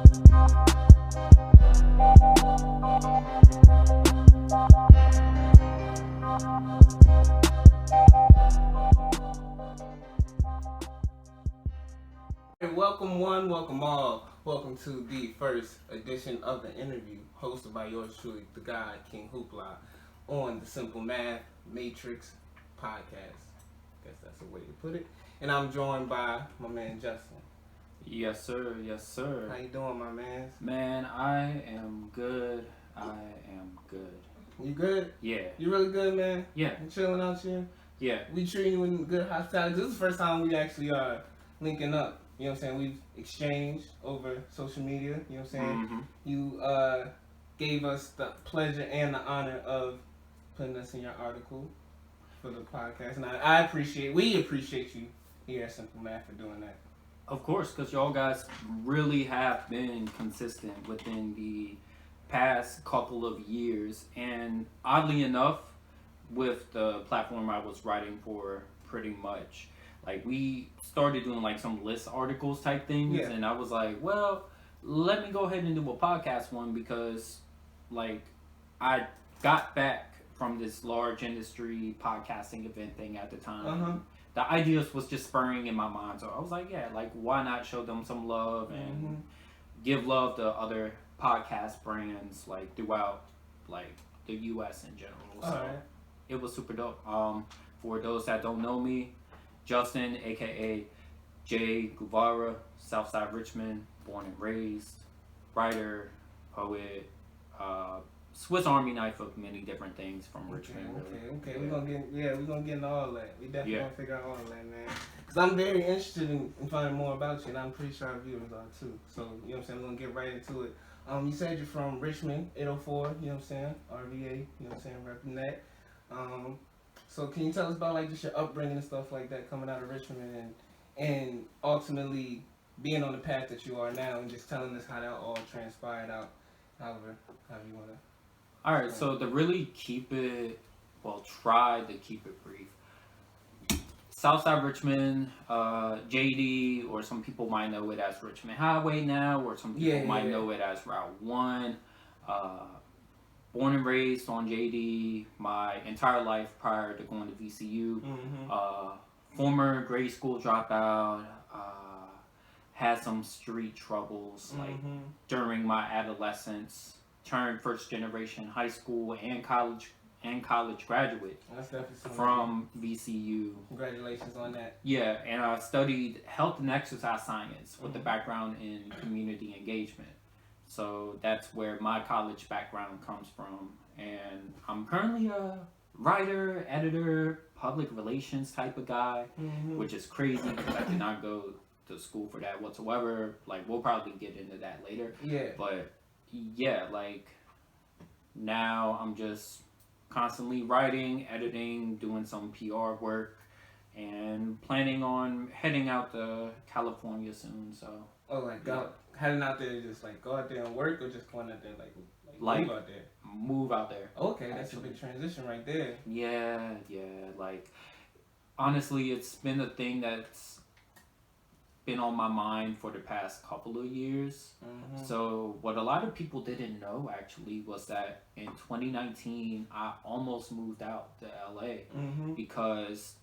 Welcome one, welcome all. Welcome to the first edition of the interview, hosted by yours truly, the guy King Hoopla, on the Simple Math Matrix podcast. Guess that's a way to put it. And I'm joined by my man Justin. Yes, sir. Yes, sir. How you doing, my man? Man, I am good. You good? Yeah. You really good, man? Yeah. You chilling out here? Yeah. We treating you in good hospitality. This is the first time we actually are linking up. You know what I'm saying? We've exchanged over social media. You know what I'm saying? Mm-hmm. You gave us the pleasure and the honor of putting us in your article for the podcast. And we appreciate you here at Simple Math for doing that. Of course, because y'all guys really have been consistent within the past couple of years. And oddly enough, with the platform I was writing for, pretty much, like, we started doing like some list articles type things, Yeah. and I was like, well, let me go ahead and do a podcast one, because like I got back from this large industry podcasting event thing at the time. Uh-huh. The ideas was just spurring in my mind, so I was like, yeah, like, why not show them some love and give love to other podcast brands like throughout like the US in general. So it was super dope. For those that don't know me, Justin, aka Jay Guevara, Southside Richmond, born and raised, writer, poet, Swiss Army knife of many different things from Richmond. Okay. Yeah. We're gonna get into all that. We definitely gonna figure out all that, man. Cause I'm very interested in finding more about you, and I'm pretty sure our viewers are too. So you know what I'm saying. We're gonna get right into it. You said you're from Richmond, 804. You know what I'm saying. RVA. You know what I'm saying. Repping that. So can you tell us about like just your upbringing and stuff like that, coming out of Richmond and ultimately being on the path that you are now, and just telling us how that all transpired out, however you wanna. All right, so to really try to keep it brief. Southside Richmond, JD, or some people might know it as Richmond Highway now, or some people might know it as Route 1. Born and raised on JD my entire life prior to going to VCU. Former grade school dropout. Had some street troubles like during my adolescence. Turned first generation high school and college graduate. That's definitely from VCU. Congratulations on that. Yeah, and I studied health and exercise science with a background in community engagement. So that's where my college background comes from. And I'm currently a writer, editor, public relations type of guy, which is crazy because I did not go to school for that whatsoever. Like, we'll probably get into that later. Yeah. But yeah, like, now I'm just constantly writing, editing, doing some PR work, and planning on heading out to California soon. So heading out there, just like go out there and work, or just going out there like move out there? Move out there. Okay, that's a big transition right there. Yeah, like, honestly, it's been a thing that's been on my mind for the past couple of years. So what a lot of people didn't know actually was that in 2019 I almost moved out to LA because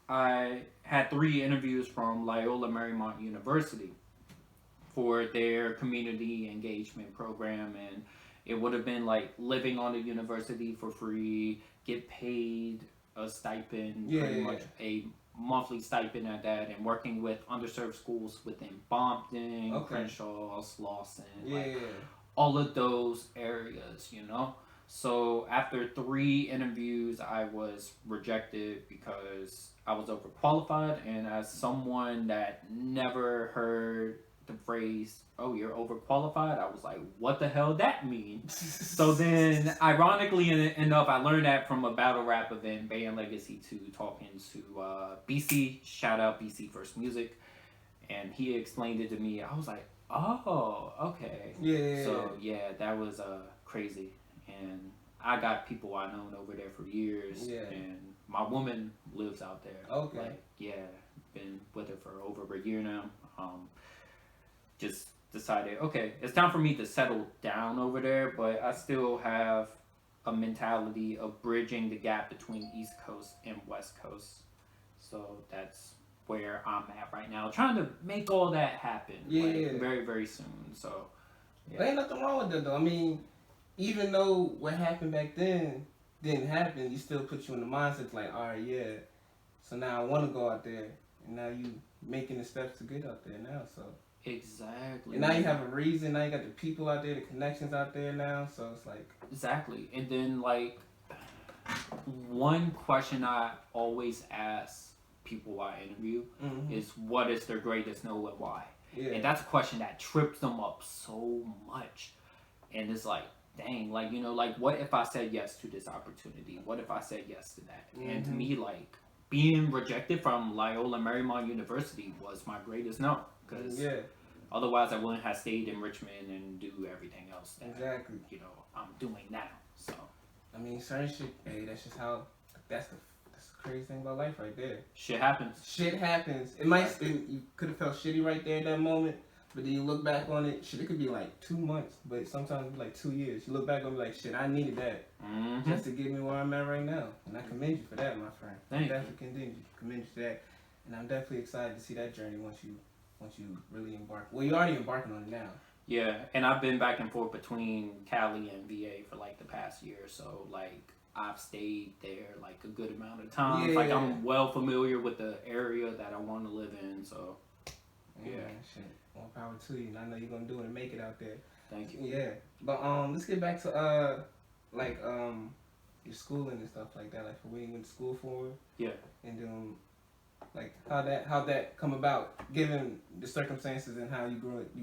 I had 3 interviews from Loyola Marymount University for their community engagement program, and it would have been like living on the university for free, get paid a stipend, pretty much a monthly stipend at that, and working with underserved schools within Bompton, Crenshaw, Slauson, all of those areas, you know. So after 3 interviews, I was rejected because I was overqualified, and as someone that never heard the phrase, "Oh, you're overqualified," I was like, what the hell that means? So then, ironically enough, I learned that from a battle rap event, Band Legacy 2, talking to BC, shout out BC First Music, and he explained it to me. I was like, oh, okay. So yeah, that was crazy, and I got people I known over there for years, and my woman lives out there. Like, been with her for over a year now. Just decided, okay, it's time for me to settle down over there, but I still have a mentality of bridging the gap between East Coast and West Coast. So that's where I'm at right now, trying to make all that happen. Like, very, very soon. So, yeah. There ain't nothing wrong with that, though. I mean, even though what happened back then didn't happen, you still put you in the mindset like, all right, yeah. So now I want to go out there, and now you making the steps to get out there now. So exactly. And now you have a reason. Now you got the people out there, the connections out there now. So it's like exactly. And then like one question I always ask people I interview is, what is their greatest no and why? Yeah. And that's a question that trips them up so much. And it's like, dang, like, you know, like, what if I said yes to this opportunity? What if I said yes to that? And to me, like, being rejected from Loyola Marymount University was my greatest no. Because otherwise I wouldn't have stayed in Richmond and do everything else that, you know, I'm doing now. So, I mean, certain shit, hey, that's just how, that's the crazy thing about life right there. Shit happens. Shit happens. It might, you could have felt shitty right there at that moment, but then you look back on it, shit, it could be like 2 months, but sometimes it be like 2 years. You look back and be like, shit, I needed that just to get me where I'm at right now. And I commend you for that, my friend. Thank you. I definitely commend you for that. And I'm definitely excited to see that journey once you really embark. Well, you're already embarking on it now. Yeah, and I've been back and forth between Cali and VA for like the past year, so like I've stayed there like a good amount of times. Yeah. Like I'm well familiar with the area that I want to live in, so yeah. Shit. More power to you. And I know you're gonna do it and make it out there. Thank you. Yeah. But let's get back to your schooling and stuff like that, like for when you went to school for. Yeah. And like how that come about, given the circumstances and how you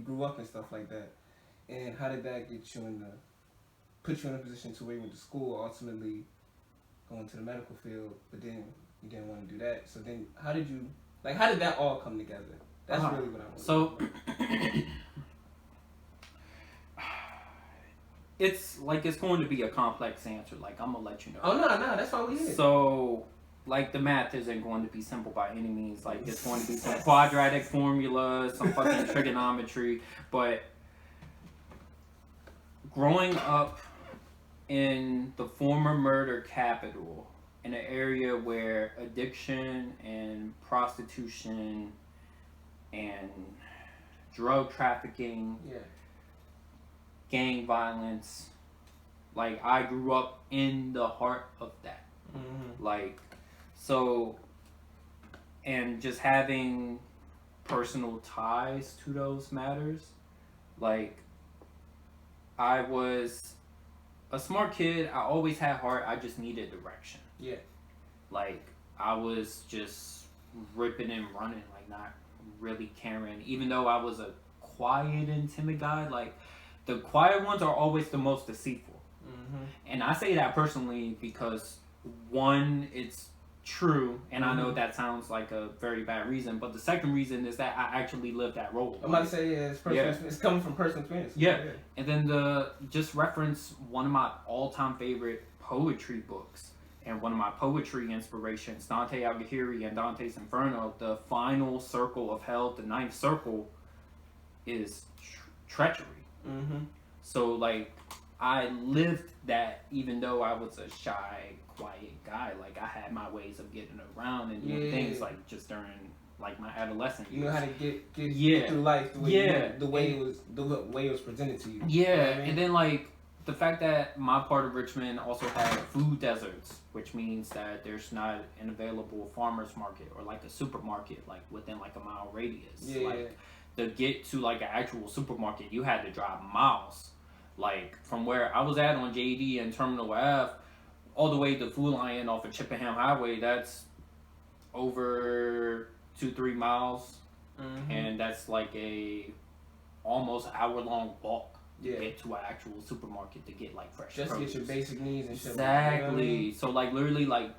grew up and stuff like that, and how did that put you in a position to where you went to school, ultimately going to the medical field, but then you didn't want to do that. So then how did that all come together? That's really what I want. So it's going to be a complex answer. Like I'm gonna let you know. Oh no, that's all we did. So like the math isn't going to be simple by any means. Like it's going to be some quadratic formulas, some fucking trigonometry. But growing up in the former murder capital, in an area where addiction and prostitution and drug trafficking, gang violence, like I grew up in the heart of that. Like, so, and just having personal ties to those matters. Like, I was a smart kid. I always had heart. I just needed direction. Yeah. Like, I was just ripping and running, like not really caring. Even though I was a quiet and timid guy, like the quiet ones are always the most deceitful. And I say that personally because one, it's true, and I know that sounds like a very bad reason, but the second reason is that I actually lived that role. I'm about to say, it's coming from personal experience. Yeah. And then just reference one of my all-time favorite poetry books and one of my poetry inspirations, Dante Alighieri and Dante's Inferno. The final circle of hell, the ninth circle, is treachery. So like I lived that, even though I was a shy, quiet guy. Like I had my ways of getting around and doing things, like just during like my adolescence. You know how to get through life the way it was presented to you. Yeah, you know what I mean? And then like the fact that my part of Richmond also had food deserts, which means that there's not an available farmer's market or like a supermarket like within like a mile radius. Like to get to like an actual supermarket, you had to drive miles. Like from where I was at on JD and Terminal Ave, all the way to Food Lion off of Chippenham Highway, that's over 2-3 miles, and that's like a almost hour-long walk to get to an actual supermarket to get like fresh just produce. Get your basic needs and shit. Exactly. So like literally like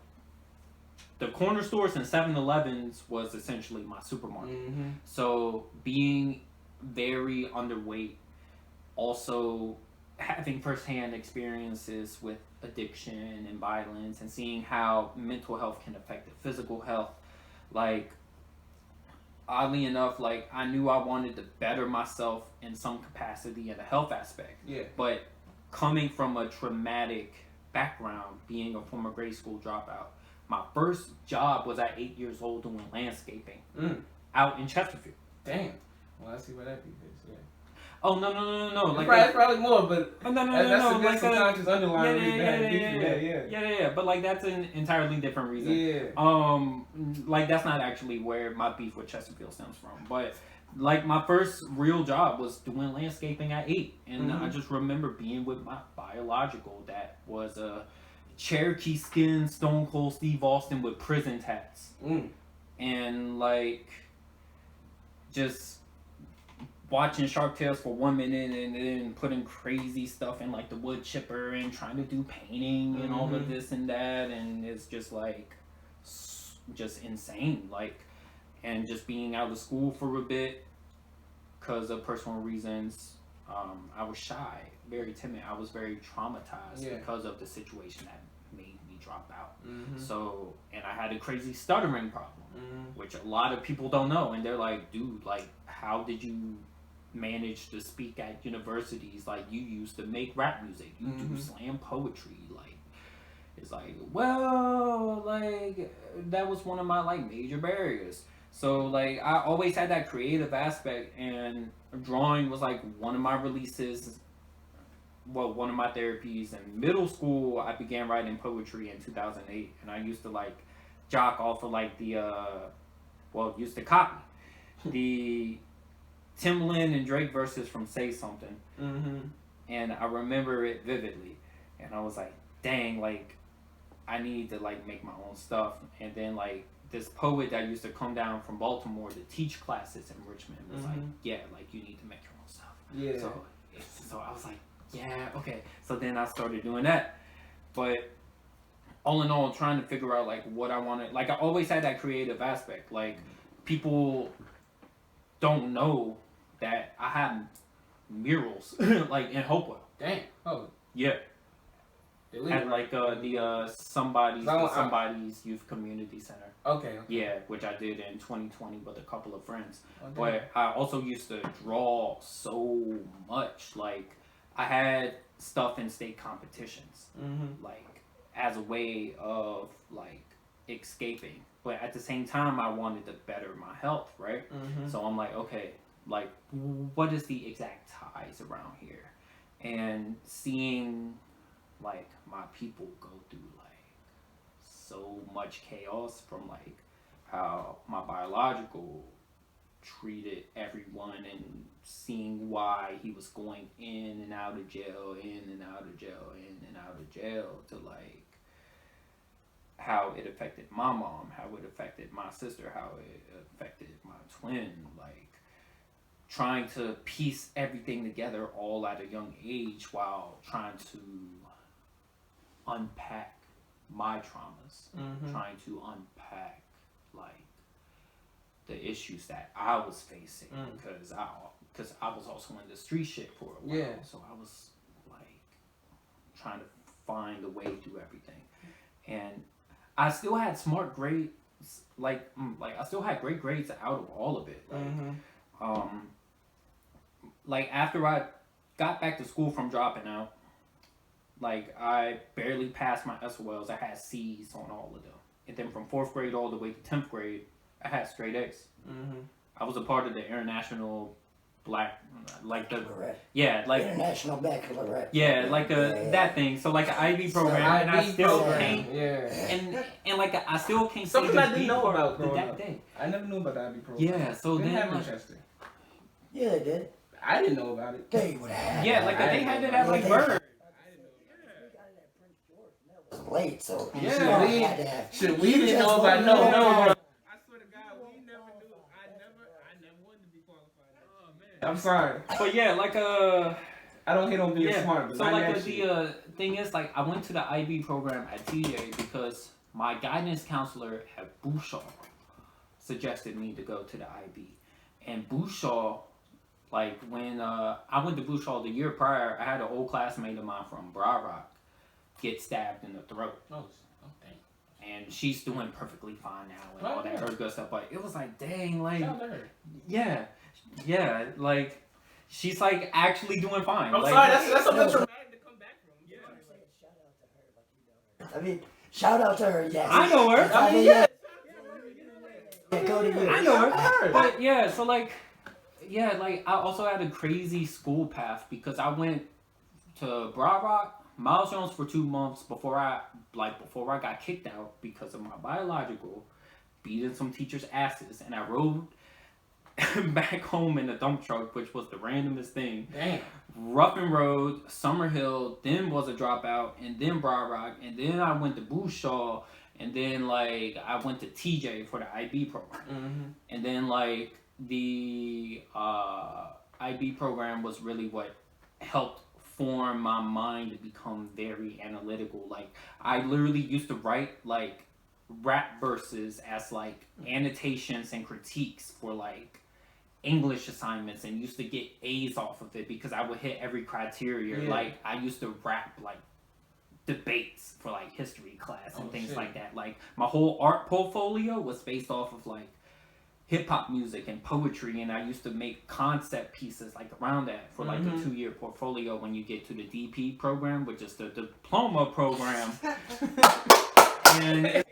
the corner stores and 7-Elevens was essentially my supermarket. So being very underweight, also having firsthand experiences with addiction and violence and seeing how mental health can affect the physical health, like oddly enough, like I knew I wanted to better myself in some capacity in the health aspect. Yeah. But coming from a traumatic background, being a former grade school dropout, my first job was at 8 years old doing landscaping out in Chesterfield. Damn. Well, I see where that be is. Yeah. Oh no! Like it's probably more, but no. That's a Like subconscious underlying reason. Yeah. But like that's an entirely different reason. Yeah. Like that's not actually where my beef with Chesterfield stems from. But like my first real job was doing landscaping at 8, and I just remember being with my biological that was a Cherokee skin Stone Cold Steve Austin with prison tats, and like just watching Shark Tales for 1 minute and then putting crazy stuff in like the wood chipper and trying to do painting and all of this and that, and it's just like just insane, like, and just being out of school for a bit because of personal reasons. I was shy, very timid. I was very traumatized because of the situation that made me drop out. So, and I had a crazy stuttering problem, which a lot of people don't know, and they're like, dude, like, how did you manage to speak at universities? Like, you used to make rap music, you do slam poetry, like, it's like, well, like, that was one of my like major barriers. So like I always had that creative aspect, and drawing was like one of my releases, well, one of my therapies. In middle school I began writing poetry in 2008, and I used to like jock off of like the used to copy the Timbaland and Drake verses from Say Something. And I remember it vividly, and I was like, dang, like I need to like make my own stuff. And then like this poet that used to come down from Baltimore to teach classes in Richmond was like, yeah, like you need to make your own stuff. Yeah. So I was like, yeah, okay. So then I started doing that. But all in all, trying to figure out like what I wanted. Like I always had that creative aspect. Like people don't know that I had murals like in Hopewell. Dang. Oh. Yeah. At like the somebody's youth community center. Okay. Yeah, which I did in 2020 with a couple of friends. Okay. But I also used to draw so much. Like I had stuff in state competitions, like as a way of like escaping. But at the same time, I wanted to better my health, right? So I'm like, okay, like what is the exact ties around here? And seeing like my people go through like so much chaos, from like how my biological treated everyone, and seeing why he was going in and out of jail, in and out of jail, in and out of jail, to like how it affected my mom, how it affected my sister, how it affected my twin, like trying to piece everything together all at a young age while trying to unpack my traumas, trying to unpack like the issues that I was facing, because I was also in the street shit for a while, so I was like trying to find a way through everything, and I still had smart grades, like I still had great grades out of all of it, like like after I got back to school from dropping out, like I barely passed my SOLs. I had C's on all of them, and then from 4th grade all the way to 10th grade, I had straight A's. I was a part of the international black, like the international baccalaureate. Yeah, like that thing. So like an IB program, and I still can't. And like I still can't say something I didn't know about that day. I never knew about the IB program. Yeah, so they then have Manchester. Yeah, they did. I didn't know about it. They would have. Yeah, like they had it at like Bird. Late, so we didn't know about no. I swear to God, we never knew. I never wanted to be qualified. Oh man, I'm sorry, but yeah, like I don't hate on being smart, but so like the thing is, like I went to the IB program at TJ because my guidance counselor at Bouchard suggested me to go to the IB, and Bouchard, like when I went to Bouchard the year prior, I had an old classmate of mine from Broad Rock get stabbed in the throat. Oh dang. and she's doing perfectly fine now and all that other good stuff. But it was like, dang, like, yeah, like, she's like actually doing fine. I'm like, sorry, that's a bit traumatic to come back from. Yeah. I mean, shout out to her, yes. I know her. I mean, yeah. Go to you. I know her. But yeah, so like, yeah, like I also had a crazy school path because I went to Broad Rock, Miles Jones for 2 months before I got kicked out because of my biological, beating some teachers' asses, and I rode back home in a dump truck, which was the randomest thing. Damn. Ruffin Road, Summerhill, then was a dropout, and then Broad Rock, and then I went to Bouchard, and then like I went to TJ for the IB program, and then like the IB program was really what helped form my mind to become very analytical. Like I literally used to write like rap verses as like annotations and critiques for like English assignments, and used to get A's off of it because I would hit every criteria. Like I used to rap like debates for like history class and things like that. Like my whole art portfolio was based off of like hip hop music and poetry, and I used to make concept pieces like around that for like a 2-year portfolio when you get to the DP program, which is the diploma program. And it's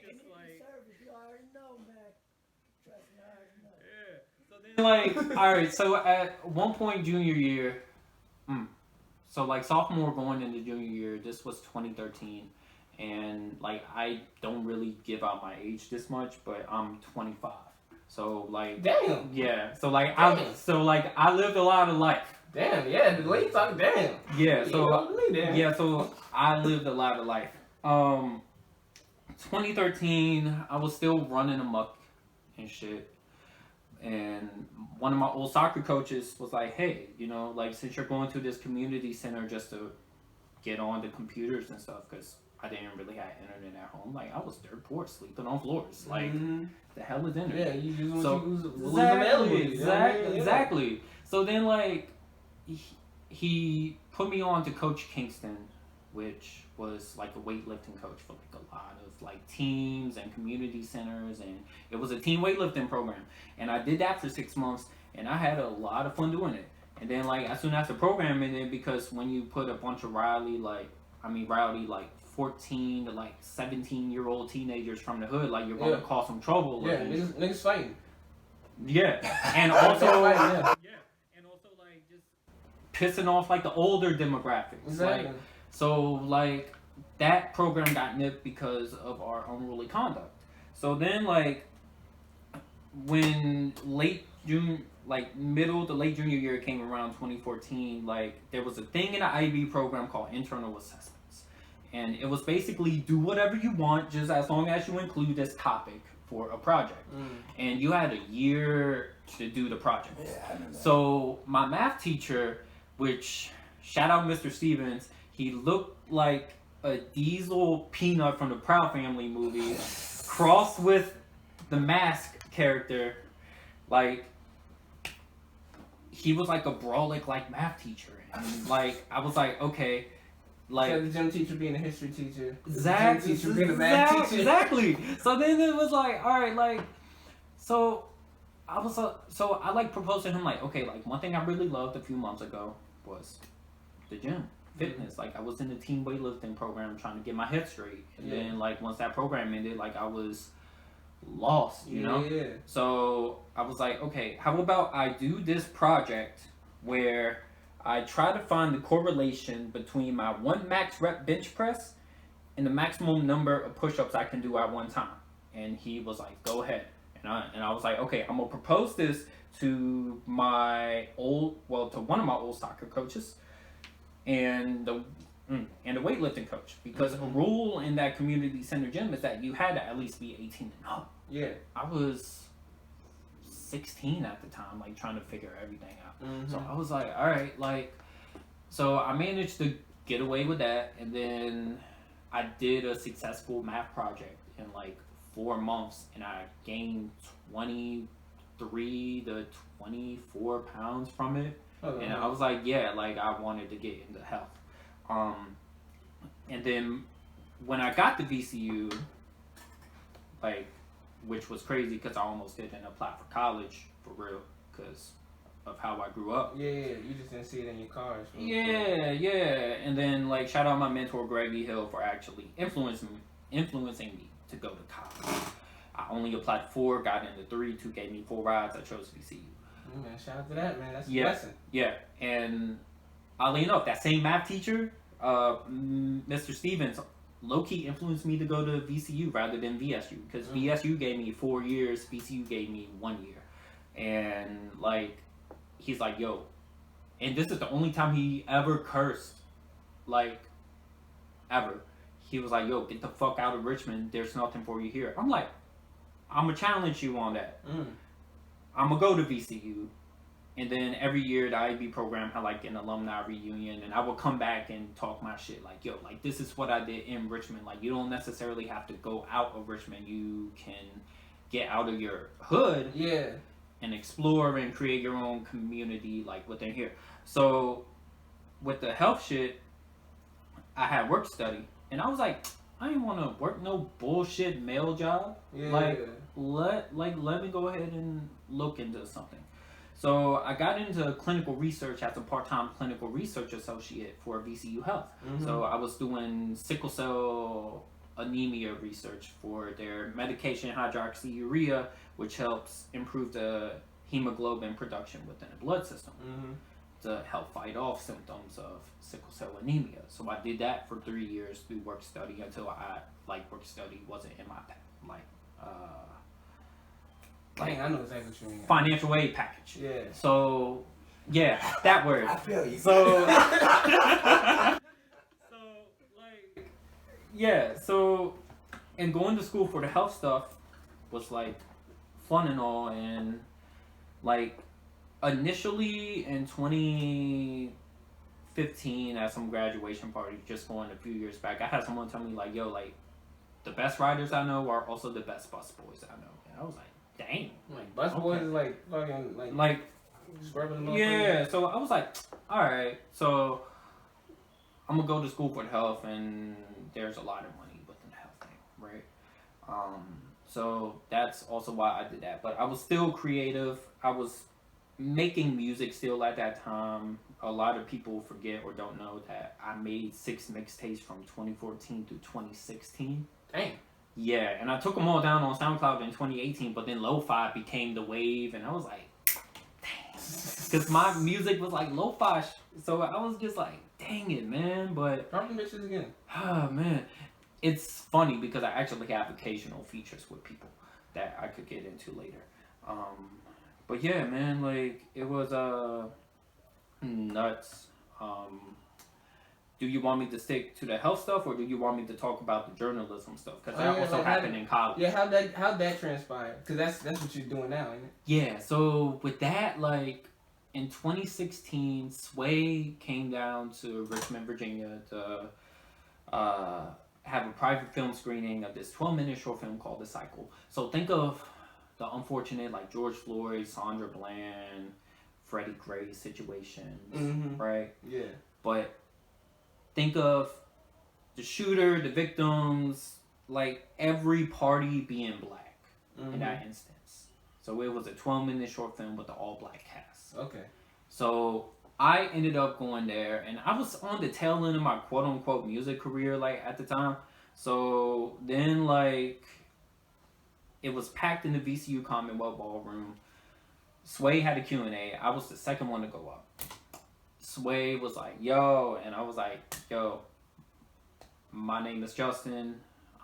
just like, all right, so at one point junior year, so like sophomore going into junior year, this was 2013, and like I don't really give out my age this much, but I'm 25. So like, damn. Yeah. So like I lived a lot of life. Damn. Yeah. The way you talk, damn. Yeah. So yeah. So I lived a lot of life. 2013, I was still running amok and shit. And one of my old soccer coaches was like, hey, you know, like since you're going to this community center just to get on the computers and stuff, because I didn't really have internet at home. Like I was dirt poor, sleeping on floors. Like the hell is internet? Yeah, you use so, what available. Exactly. So then like he put me on to Coach Kingston, which was like a weightlifting coach for like a lot of like teams and community centers, and it was a team weightlifting program. And I did that for 6 months, and I had a lot of fun doing it. And then like as soon as the program ended, because when you put a bunch of rowdy like 14 to like 17-year-old teenagers from the hood, like you're gonna cause some trouble. Yeah, niggas fighting. Yeah, and also and also like just pissing off like the older demographics. Exactly. Like, so like that program got nipped because of our unruly conduct. So then like when middle to late junior year came around 2014, like there was a thing in the IB program called internal assessments. And it was basically do whatever you want just as long as you include this topic for a project. And you had a year to do the project. So my math teacher, which shout out Mr. Stevens, he looked like a Diesel Peanut from the Proud Family movie crossed with the Mask character. Like he was like a brolic like math teacher, and like I was like, okay, like the gym teacher being a history teacher, exactly, the gym teacher being a math teacher. Exactly. So then it was like, all right, like so I was so I like proposed to him like, okay, like one thing I really loved a few months ago was the gym. Fitness. Like I was in the team weightlifting program trying to get my head straight, and then like once that program ended, like I was lost, you know. So I was like, okay, how about I do this project where I try to find the correlation between my 1 max rep bench press and the maximum number of push-ups I can do at one time. And he was like, go ahead. And I was like, okay, I'm gonna propose this to one of my old soccer coaches and the weightlifting coach, because a rule in that community center gym is that you had to at least be 18 and up. Yeah. I was 16 at the time, like trying to figure everything out. So I was like, all right, like, so I managed to get away with that, and then I did a successful math project in like 4 months, and I gained 23 to 24 pounds from it. And I was like, yeah, like I wanted to get into health. And then when I got to VCU, like, which was crazy because I almost didn't apply for college for real because of how I grew up. Yeah, you just didn't see it in your cars. Yeah. And then like shout out my mentor Greggy Hill for actually influencing me to go to college. I only applied 4, got into 3, 2 gave me 4 rides. I chose VCU. Man, shout out to that, man. That's a blessing. Yeah, and oddly enough, that same math teacher, Mr. Stevens, low-key influenced me to go to VCU rather than VSU because VSU gave me 4 years, VCU gave me 1 year. And like, he's like, yo, and this is the only time he ever cursed, like, ever. He was like, yo, get the fuck out of Richmond. There's nothing for you here. I'm like, I'm going to challenge you on that. I'm going to go to VCU. And then every year the IB program had like an alumni reunion. And I would come back and talk my shit. Like, yo, like this is what I did in Richmond. Like, you don't necessarily have to go out of Richmond. You can get out of your hood. Yeah. And explore and create your own community like within here. So with the health shit, I had work study. And I was like, I didn't want to work no bullshit mail job. Yeah. Let me go ahead and look into something. So I got into clinical research as a part-time clinical research associate for VCU Health. So I was doing sickle cell anemia research for their medication hydroxyurea, which helps improve the hemoglobin production within the blood system to help fight off symptoms of sickle cell anemia. So I did that for 3 years through work study until work study wasn't in my Dang, I know exactly what you mean. Financial aid package. Yeah. So, yeah, that word. I feel you. So, and going to school for the health stuff was like fun and all, and like initially in 2015 at some graduation party, just going a few years back, I had someone tell me like, yo, like the best riders I know are also the best bus boys I know. And I was like, dang. Like bus boys is like fucking like scrubbing them up. Yeah, so I was like, alright, so I'm gonna go to school for the health, and there's a lot of money within the health thing, right? So that's also why I did that. But I was still creative. I was making music still at that time. A lot of people forget or don't know that I made 6 mixtapes from 2014 to 2016. Dang. Yeah, and I took them all down on SoundCloud in 2018, but then lo-fi became the wave, and I was like, dang. Because my music was like lo-fi, so I was just like, dang it, man, but... Drop them bitches again. Oh, man. It's funny because I actually have occasional features with people that I could get into later. But yeah, man, like, it was nuts. Do you want me to stick to the health stuff, or do you want me to talk about the journalism stuff? Because that also happened in college. Yeah, how'd that transpire? Because that's what you're doing now, isn't it? Yeah, so with that, like, in 2016, Sway came down to Richmond, Virginia to have a private film screening of this 12-minute short film called The Cycle. So think of the unfortunate, like, George Floyd, Sandra Bland, Freddie Gray situations, right? Yeah. But think of the shooter, the victims, like every party being black in that instance. So it was a 12-minute short film with the all-black cast. Okay. So I ended up going there, and I was on the tail end of my quote-unquote music career, like, at the time. So then, like, it was packed in the VCU Commonwealth Ballroom. Sway had a Q&A. I was the second one to go up. Sway was like, yo, and I was like, yo, my name is Justin.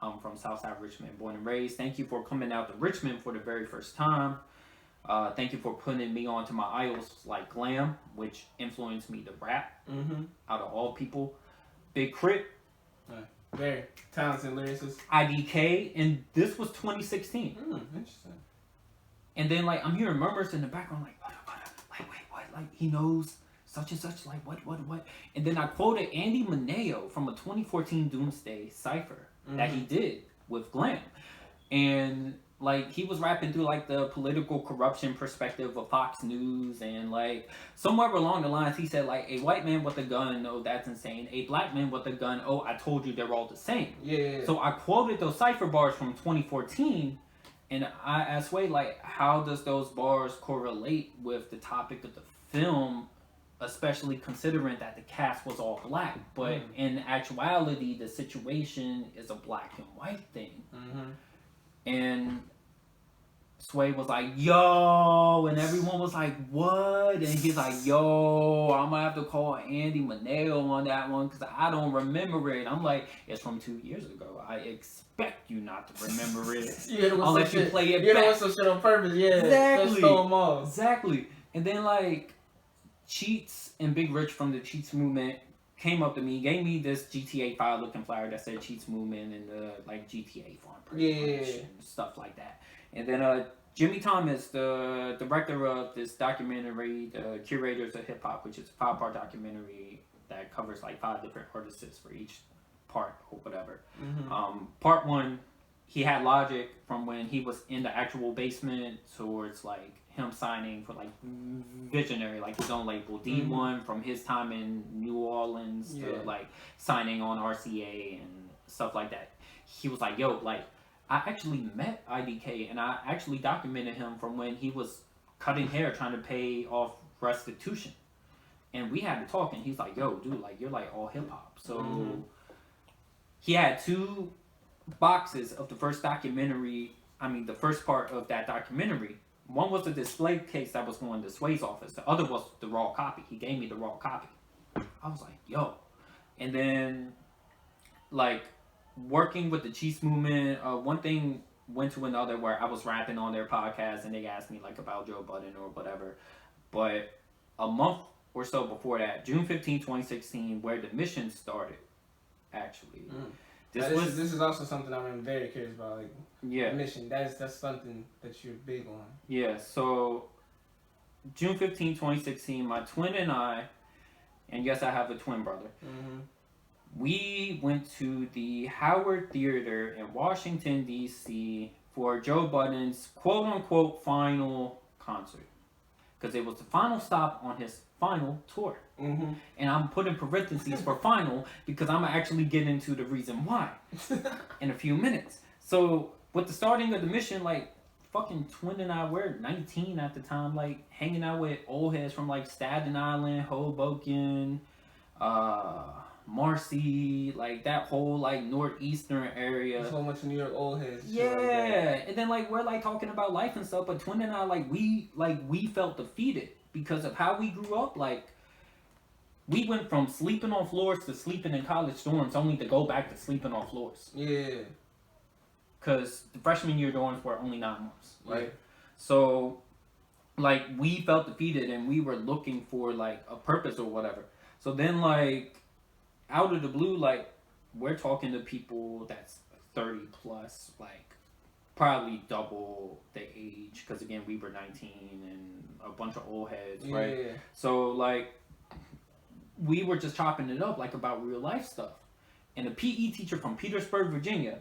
I'm from Southside Richmond, born and raised. Thank you for coming out to Richmond for the very first time. Thank you for putting me onto my idols like Glam, which influenced me to rap out of all people. Big Crit. Very talented lyricist. IDK, and this was 2016. Interesting. And then, like, I'm hearing murmurs in the background, like, wait, what? Like, he knows such and such, like, what? And then I quoted Andy Mineo from a 2014 Doomsday Cypher that he did with Glam. And, like he was rapping through like the political corruption perspective of Fox News, and like somewhere along the lines he said like a white man with a gun, oh that's insane. A black man with a gun, oh I told you they're all the same. Yeah. So I quoted those cipher bars from 2014, and I asked Sway like, how does those bars correlate with the topic of the film, especially considering that the cast was all black, but in actuality the situation is a black and white thing. And Sway was like, yo, and everyone was like, what? And he's like, yo, I'm gonna have to call Andy Maneo on that one because I don't remember it. I'm like, it's from 2 years ago. I expect you not to remember it. I'll let you play it back. You know some shit on purpose, yeah. Exactly. Throw them off. Exactly. And then like Cheats and Big Rich from the Cheats movement came up to me, gave me this GTA 5 looking flyer that said Cheats movement and the like GTA farm pretty much and stuff like that. And then Jimmy Thomas, the director of this documentary, the Curators of Hip Hop, which is a 5-part documentary that covers like 5 different artists for each part or whatever. Part 1, he had Logic from when he was in the actual basement towards like him signing for like Visionary, like his own label. D1 from his time in New Orleans to like signing on RCA and stuff like that. He was like, yo, like I actually met IDK and I actually documented him from when he was cutting hair trying to pay off restitution. And we had to talk and he's like, yo, dude, like you're like all hip hop. So he had 2 boxes of the first documentary, the first part of that documentary. One was a display case that was going to Sway's office. The other was the raw copy. He gave me the raw copy. I was like, yo. And then, like, working with the Cheats movement, one thing went to another where I was rapping on their podcast and they asked me, like, about Joe Budden or whatever. But a month or so before that, June 15, 2016, where the mission started, actually. This is also something I'm very curious about, like mission. That's something that you're big on. Yeah, so June 15, 2016, my twin and I, and yes, I have a twin brother, we went to the Howard Theater in Washington, D.C. for Joe Budden's quote-unquote final concert. Because it was the final stop on his final tour. And I'm putting parentheses for final because I'm actually get into the reason why in a few minutes. So with the starting of the mission, like fucking twin and I were 19 at the time, like hanging out with old heads from like Staten Island, Hoboken, Marcy, like that whole like northeastern area. There's so much New York old heads. Yeah, like and then like we're like talking about life and stuff, but twin and I we felt defeated because of how we grew up. Like we went from sleeping on floors to sleeping in college dorms, only to go back to sleeping on floors. Yeah. Because the freshman year dorms were only 9 months, right? Yeah. So, like, we felt defeated and we were looking for, like, a purpose or whatever. So then, like, out of the blue, like, we're talking to people that's 30 plus, like, probably double the age. Because, again, we were 19 and a bunch of old heads, right? Yeah. So, like, we were just chopping it up, like, about real life stuff. And a PE teacher from Petersburg, Virginia,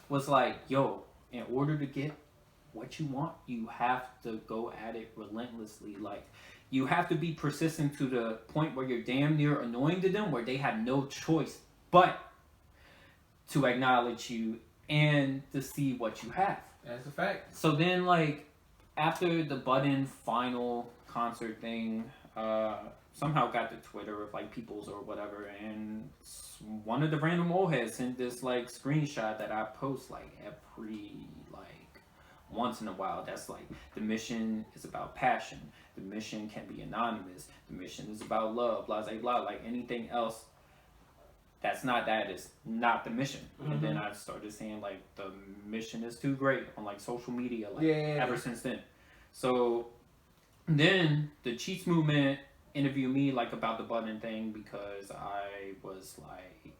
was like, yo, in order to get what you want, you have to go at it relentlessly. Like, you have to be persistent to the point where you're damn near annoying to them, where they have no choice but to acknowledge you and to see what you have. That's a fact. So then, like, after the Budden final concert thing, somehow got to Twitter of like people's or whatever, and one of the random old heads sent this like screenshot that I post like every like once in a while. That's like, the mission is about passion. The mission can be anonymous. The mission is about love. Blah blah blah. Like anything else that's not that is not the mission. And then I started saying like the mission is too great on like social media. Like ever since then. So then the Cheats movement interviewed me like about the Budden thing because I was like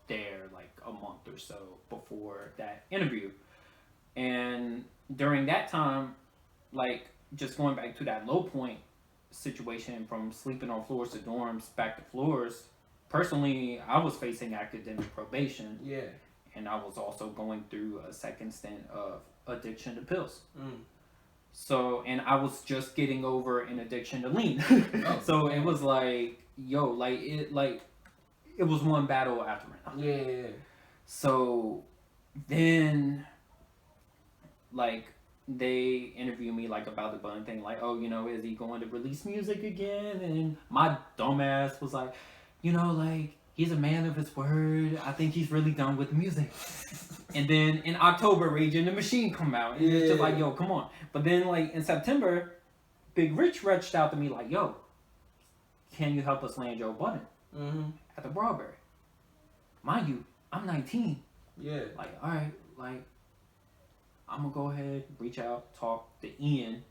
there like a month or so before that interview, and during that time, like just going back to that low point situation from sleeping on floors to dorms back to floors, personally I was facing academic probation, and I was also going through a second stint of addiction to pills. Mm. So, and I was just getting over an addiction to lean. So it was like, yo, like it was one battle after another. Yeah. So then, like, they interviewed me like about the Bun thing, like, oh, you know, is he going to release music again? And my dumbass was like, you know, like, he's a man of his word. I think he's really done with music. And then in October, Rage in the Machine come out. And it's just like, yo, come on. But then, like, in September, Big Rich reached out to me like, yo, can you help us land Joe Budden at the Broadberry? Mind you, I'm 19. Yeah. Like, all right, like, I'm going to go ahead, reach out, talk to Ian.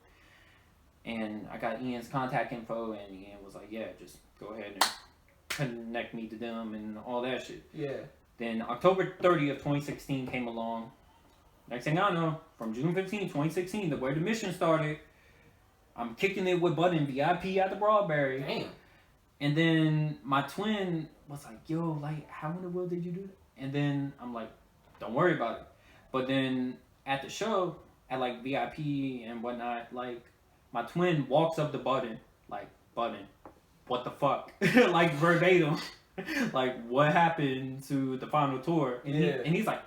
And I got Ian's contact info, and Ian was like, yeah, just go ahead and connect me to them and all that shit. Yeah. Then October 30th, 2016 came along. Next thing I know, from June 15, 2016, the where the mission started, I'm kicking it with Budden VIP at the Broadberry. Damn. And then my twin was like, yo, like, how in the world did you do that? And then I'm like, don't worry about it. But then at the show, at like VIP and whatnot, like, my twin walks up to Budden, like, Budden, what the fuck? Like, verbatim. Like, what happened to the final tour? And, he's like,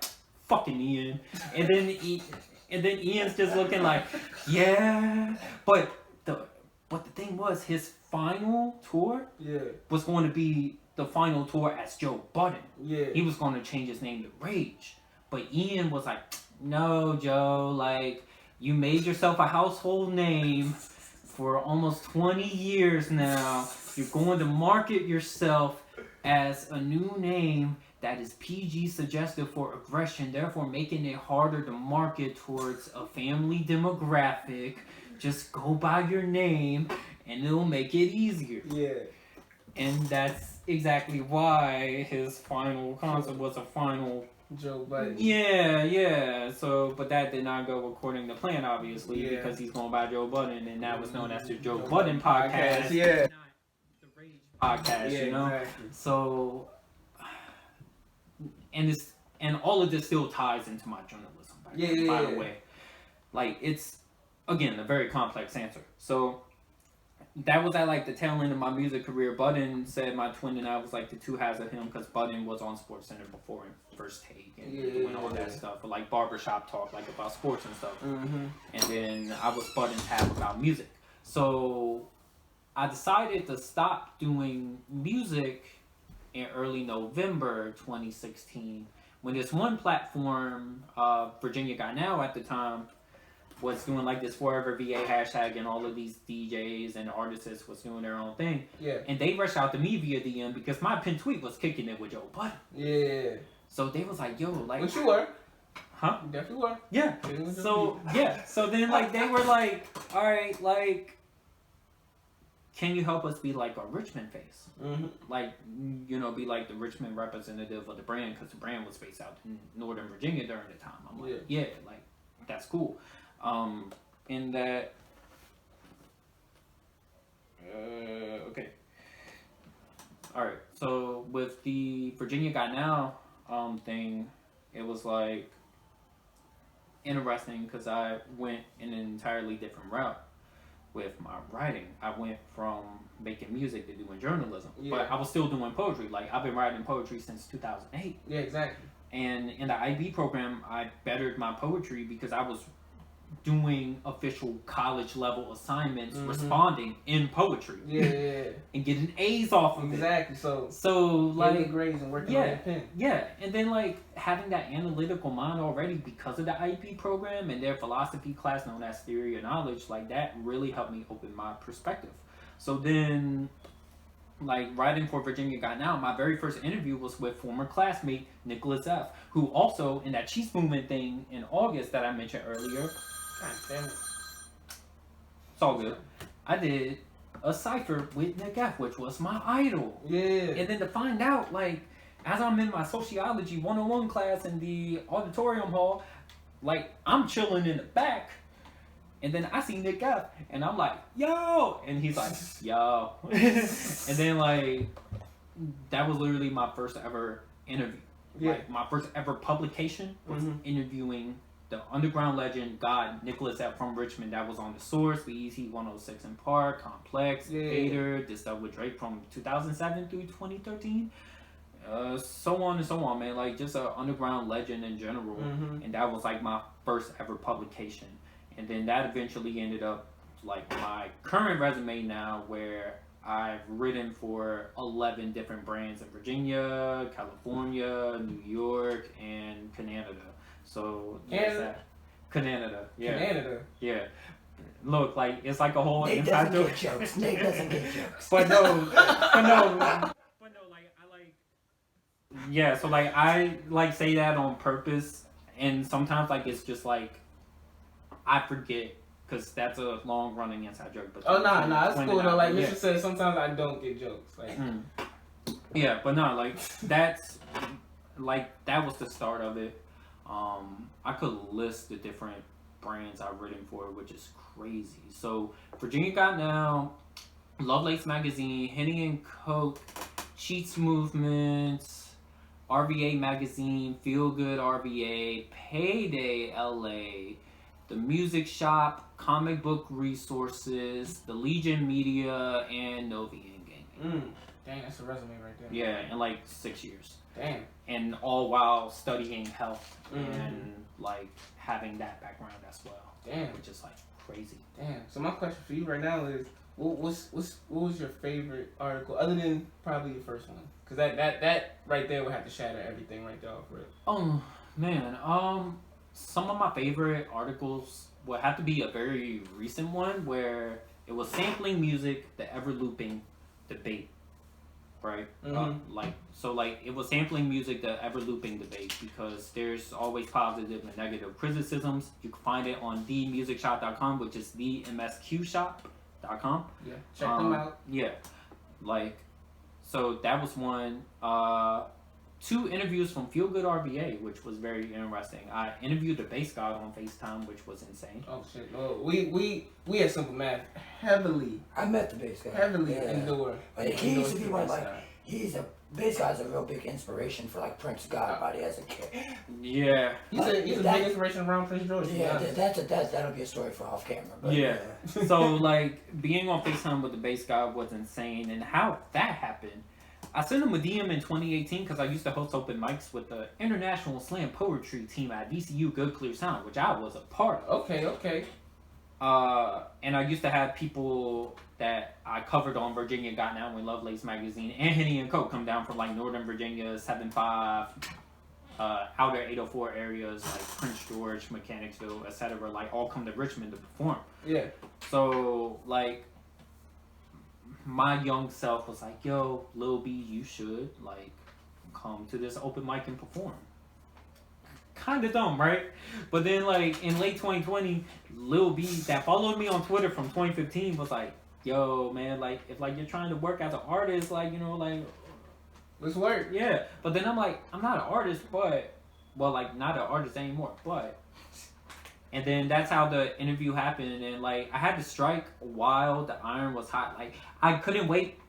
fucking Ian. And then Ian's just looking like, yeah. But the thing was, his final tour was going to be the final tour as Joe Budden. Yeah. He was going to change his name to Rage. But Ian was like, no, Joe, like, you made yourself a household name for almost 20 years now. You're going to market yourself as a new name that is PG suggestive for aggression, therefore making it harder to market towards a family demographic. Just go by your name and it'll make it easier. Yeah. And that's exactly why his final concert was a final Joe Budden. Yeah. So, but that did not go according to plan, obviously, because he's going by Joe Budden, and that was known as the Joe Budden podcast. Yeah. Not the Rage podcast, you know? Exactly. So, and all of this still ties into my journalism background, by the way. Like, it's, again, a very complex answer. So, that was at like the tail end of my music career. Budden said my twin and I was like the two halves of him, because Budden was on SportsCenter before in First Take and doing all that stuff, or like barbershop talk, like about sports and stuff. And then I was Budden's half about music. So I decided to stop doing music in early November 2016 when this one platform, Virginia Guy Now at the time, was doing like this Forever VA hashtag, and all of these DJs and artists was doing their own thing. Yeah. And they rushed out to me via DM because my pinned tweet was kicking it with Joe Budden. Yeah. So they was like, yo, like. Which you were. Huh? You definitely were. Yeah. So, yeah. So then, like, they were like, all right, like, can you help us be like a Richmond face? Like, you know, be like the Richmond representative of the brand, because the brand was based out in Northern Virginia during the time. I'm like, yeah, like, that's cool. In that, okay. Alright, so with the Virginia Guy Now, thing, it was like interesting because I went in an entirely different route with my writing. I went from making music to doing journalism, but I was still doing poetry. Like, I've been writing poetry since 2008. Yeah, exactly. And in the IB program, I bettered my poetry because I was doing official college level assignments, responding in poetry, and getting A's off of it. So like grades and working on your pen. And then like having that analytical mind already because of the IP program and their philosophy class known as Theory of Knowledge, like that really helped me open my perspective. So then, like writing for Virginia Guy Now, my very first interview was with former classmate Nicholas F., who also in that Cheese Movement thing in August that I mentioned earlier. God damn it. It's all good. I did a cipher with Nick F., which was my idol. Yeah. And then to find out, like, as I'm in my sociology 101 class in the auditorium hall, like, I'm chilling in the back, and then I see Nick F., and I'm like, yo! And he's like, yo. And then, like, that was literally my first ever interview. Like, my first ever publication was interviewing the underground legend God Nicholas F from Richmond that was on The Source, BET 106 in Park, Complex, Vader, did stuff with Drake from 2007 through 2013. So on and so on, man. Like, just an underground legend in general. And that was like my first ever publication. And then that eventually ended up like my current resume now, where I've written for 11 different brands in Virginia, California, New York, and Canada. So Canada? Canada, yeah. Canada. Yeah. Look, like, it's like a whole Nate inside doesn't joke. get jokes. Nate doesn't get jokes. But no, like, I like, yeah, so like, I like say that on purpose, and sometimes like it's just like, I forget, because that's a long running inside joke. But Nah, it's cool though. Like Mr. said, sometimes I don't get jokes. Like, yeah, but no, like, that's, like, that was the start of it. I could list the different brands I've written for, which is crazy. So Virginia Got Now, Lovelace Magazine, Henny and Coke, Cheats Movement, RVA Magazine, Feel Good RVA, Payday LA, The Music Shop, Comic Book Resources, The Legion Media, and Novian Gaming. Dang, that's a resume right there. Yeah, in like 6 years. Damn. And all while studying health and like having that background as well. Damn. Which is like crazy. Damn. So my question for you right now is, what was your favorite article other than probably your first one? Because that right there would have to shatter everything right there off rip. Oh man, some of my favorite articles would have to be a very recent one where it was sampling music, the ever looping debate. Right? Like it was sampling music, the ever looping debate, because there's always positive and negative criticisms. You can find it on themusicshop.com, which is the MSQ Shop.com. Yeah, check them out. Yeah, like, so that was one. 2 interviews from Feel Good RVA, which was very interesting. I interviewed the bass god on FaceTime, which was insane. Oh shit! No, we at Simple Math heavily. I met the bass guy. Heavily endure. Like, he used to be one, like, bass guy's a real big inspiration for like Prince Godbody as a kid. Yeah. He's a big inspiration around Prince George. Yeah, that'll be a story for off camera. But yeah. So like being on FaceTime with the bass god was insane, and how that happened. I sent him a DM in 2018 because I used to host open mics with the International Slam Poetry team at VCU Good Clear Sound, which I was a part of. Okay. And I used to have people that I covered on Virginia Got Now and Lovelace Magazine and Henny and Coke come down from like Northern Virginia, 7-5, outer 804 areas like Prince George, Mechanicsville, etc. Like all come to Richmond to perform. Yeah. So like, my young self was like, yo, Lil B, you should like come to this open mic and perform. Kind of dumb, right? But then like in late 2020, Lil B that followed me on Twitter from 2015 was like, yo man, like if like you're trying to work as an artist, like, you know, like, let's work. Yeah. But then I'm like, I'm not an artist, but, well, like not an artist anymore, but. And then that's how the interview happened, and like I had to strike while the iron was hot. Like I couldn't wait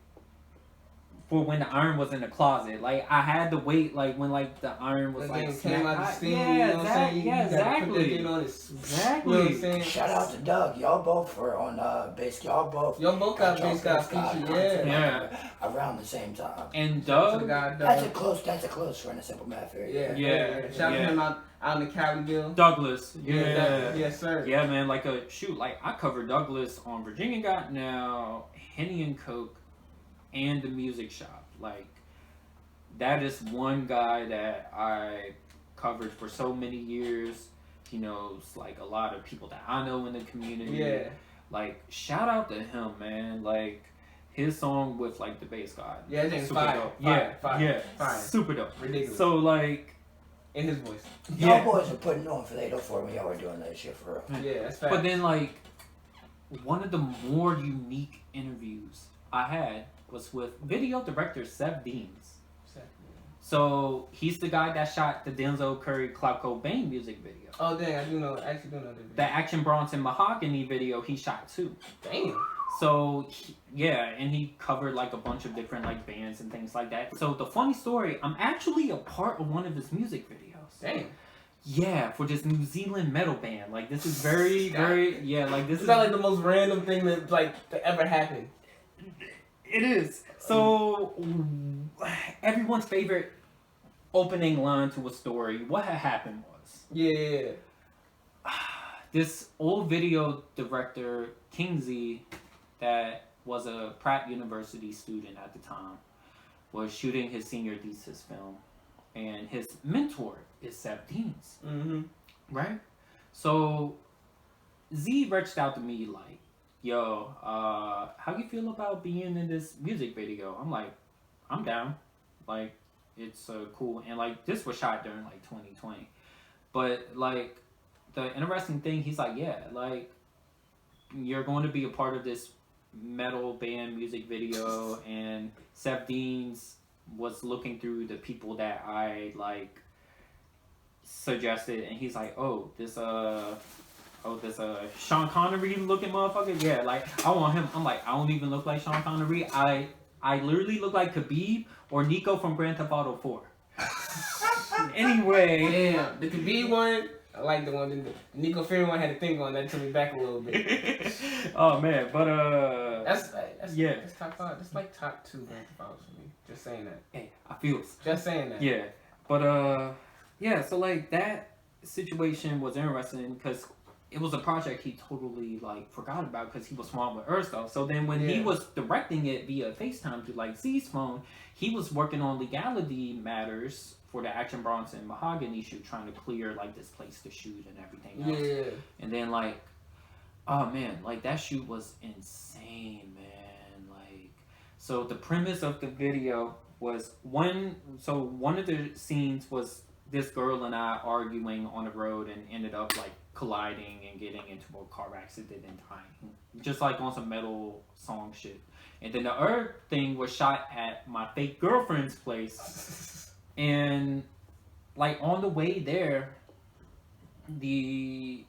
for when the iron was in the closet. Like I had to wait, like when like the iron was like came out the steam. Yeah, you know what I'm saying? yeah, exactly. Exactly. Shout out to Doug. Y'all both were on bass. Y'all both got bass guy featured. Yeah. Around the same time. And Doug, that's a close friend of Simple Math area. Yeah. Shout out to him out in the Caliville. Douglas. Yes, sir. Yeah, man. Like like I covered Douglas on Virginia Got Now, Henny and Coke, and The Music Shop. Like that is one guy that I covered for so many years. He knows like a lot of people that I know in the community. Yeah. Like shout out to him, man. Like his song with like the bass god. Yeah, it's super fire. dope. Fire. Super dope. Ridiculous. So like. In his voice. Y'all boys are putting on for the 804 when y'all were doing that shit for real. Yeah, that's fact. But then like one of the more unique interviews I had was with video director Seb Deans. So he's the guy that shot the Denzel Curry Clout Cobain music video. Oh dang, I actually do know that video. The Action Bronson Mahogany video he shot too. Damn. So and he covered like a bunch of different like bands and things like that. So the funny story, I'm actually a part of one of his music videos. Damn. Yeah, for this New Zealand metal band. Like, this is very, very, yeah, like, this is not like the most random thing that, like, that ever happened. It is. So, everyone's favorite opening line to a story, what had happened was... Yeah. This old video director, Kingsley, that was a Pratt University student at the time, was shooting his senior thesis film. And his mentor is Seth Deans. Mm-hmm. Right? So, Z reached out to me like, yo, how you feel about being in this music video? I'm like, I'm down. Like, it's cool. And, like, this was shot during, like, 2020. But, like, the interesting thing, he's like, yeah, like, you're going to be a part of this metal band music video. And Seth Deans was looking through the people that I, like, suggested. And he's like, this Sean Connery looking motherfucker, yeah, like, I want him. I'm like, I don't even look like Sean Connery. I literally look like Khabib or Nico from Grand Theft Auto 4. Anyway. Damn, the Khabib one, I like the one, the Nico Fury one had a thing on that took me back a little bit. Oh, man, but, That's yeah. That's top 5. That's like top 2 Grand Theft Autos for me. Just saying that. Hey, I feel. Just saying that. Yeah, but, yeah, so, like, that situation was interesting because it was a project he totally, like, forgot about because he was swamped with Earth stuff. So then when he was directing it via FaceTime to, like, Z's phone, he was working on legality matters for the Action Bronson Mahogany shoot, trying to clear, like, this place to shoot and everything else. Yeah. And then, like, oh, man, like, that shoot was insane, man. Like, so the premise of the video was one of the scenes was this girl and I arguing on the road and ended up, like, colliding and getting into a car accident and dying. Just, like, on some metal song shit. And then the other thing was shot at my fake girlfriend's place. And, like, on the way there, the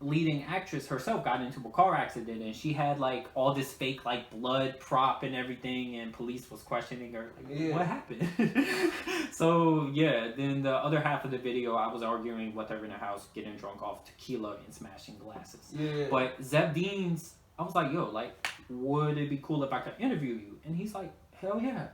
leading actress herself got into a car accident, and she had, like, all this fake, like, blood prop and everything, and police was questioning her, like, what happened? So, yeah, then the other half of the video, I was arguing with her in the house, getting drunk off tequila and smashing glasses. Yeah. But Zeb Deans, I was like, yo, like, would it be cool if I could interview you? And he's like, hell yeah.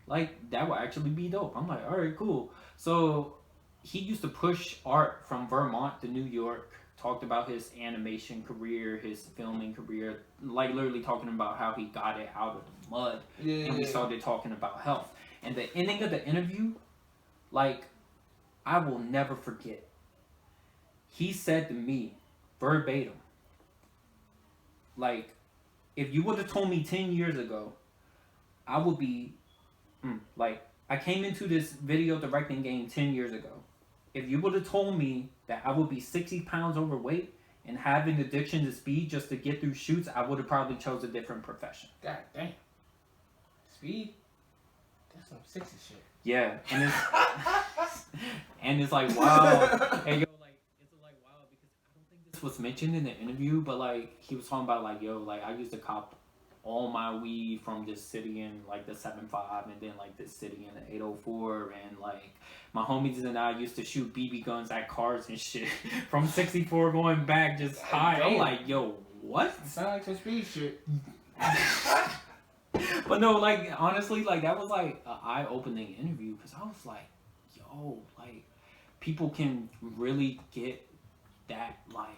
Like, that would actually be dope. I'm like, all right, cool. So, he used to push art from Vermont to New York, talked about his animation career, his filming career, like, literally talking about how he got it out of the mud. Yeah. And we started talking about health. And the ending of the interview, like, I will never forget. He said to me, verbatim, like, if you would have told me 10 years ago, I would be, like, I came into this video directing game 10 years ago. If you would have told me that I would be 60 pounds overweight and having addiction to speed just to get through shoots, I would have probably chose a different profession. God damn. Speed? That's some sexy shit. Yeah, and it's and it's like, wow. Hey, yo, like, it's like, wow, because I don't think this was mentioned in the interview, but, like, he was talking about, like, yo, like, I used to cop all my weed from this city in, like, the 7.5 and then, like, this city in the 804, and, like, my homies and I used to shoot BB guns at cars and shit from 64 going back just high. Damn. I'm like, yo, what? Sound like some speed shit. But no, like, honestly, like, that was, like, an eye-opening interview, because I was like, yo, like, people can really get that, like,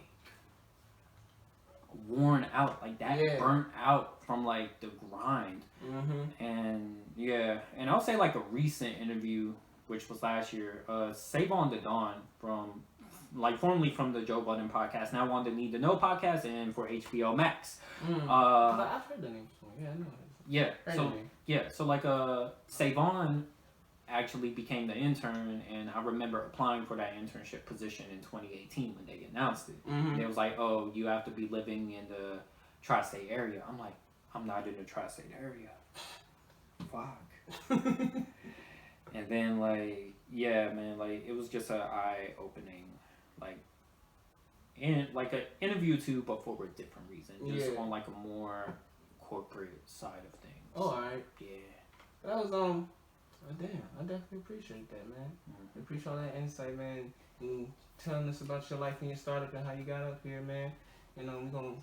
worn out, like, that burnt out from, like, the grind. Mm-hmm. And, yeah, and I'll say, like, a recent interview, which was last year, Save on the Dawn from, like, formerly from the Joe Budden podcast, now on the Need to Know podcast, and for HBO Max. I've heard the name before. Yeah, I know it. So like Savon actually became the intern, and I remember applying for that internship position in 2018 when they announced it. Mm-hmm. It was like, oh, you have to be living in the tri-state area. I'm like, I'm not in the tri-state area. Fuck. And then, like, yeah, man, like, it was just an eye-opening, like, in like an interview too, but for a different reason, just on, like, a more corporate side of things. Oh, alright. Yeah. That was Oh, damn, I definitely appreciate that, man. Appreciate all that insight, man. And telling us about your life and your startup and how you got up here, man. And we're gonna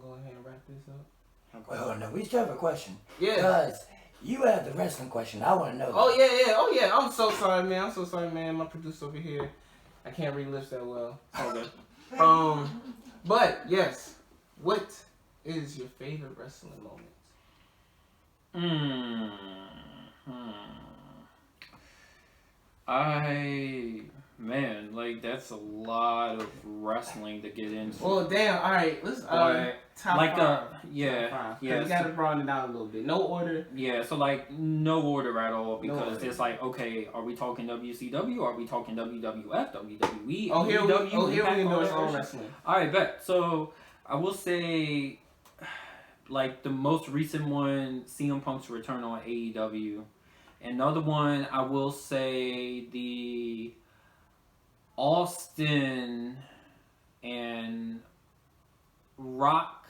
go ahead and wrap this up. Wait, hold on, no, we still have a question. Yeah. Because you have the wrestling question. I want to know. Oh yeah. I'm so sorry, man. My producer over here, I can't read lips that well. Okay. But yes, what is your favorite wrestling moment? Like that's a lot of wrestling to get into. Well, damn. All right, let's top like five. Yeah. You gotta broaden it down a little bit. No order. Yeah, so like no order at all because it's like, okay, are we talking WCW? Are we talking WWF, WWE? Oh, here we know it's all wrestling. All right, bet. So I will say, like the most recent one, CM Punk's return on AEW. Another one, I will say the Austin and Rock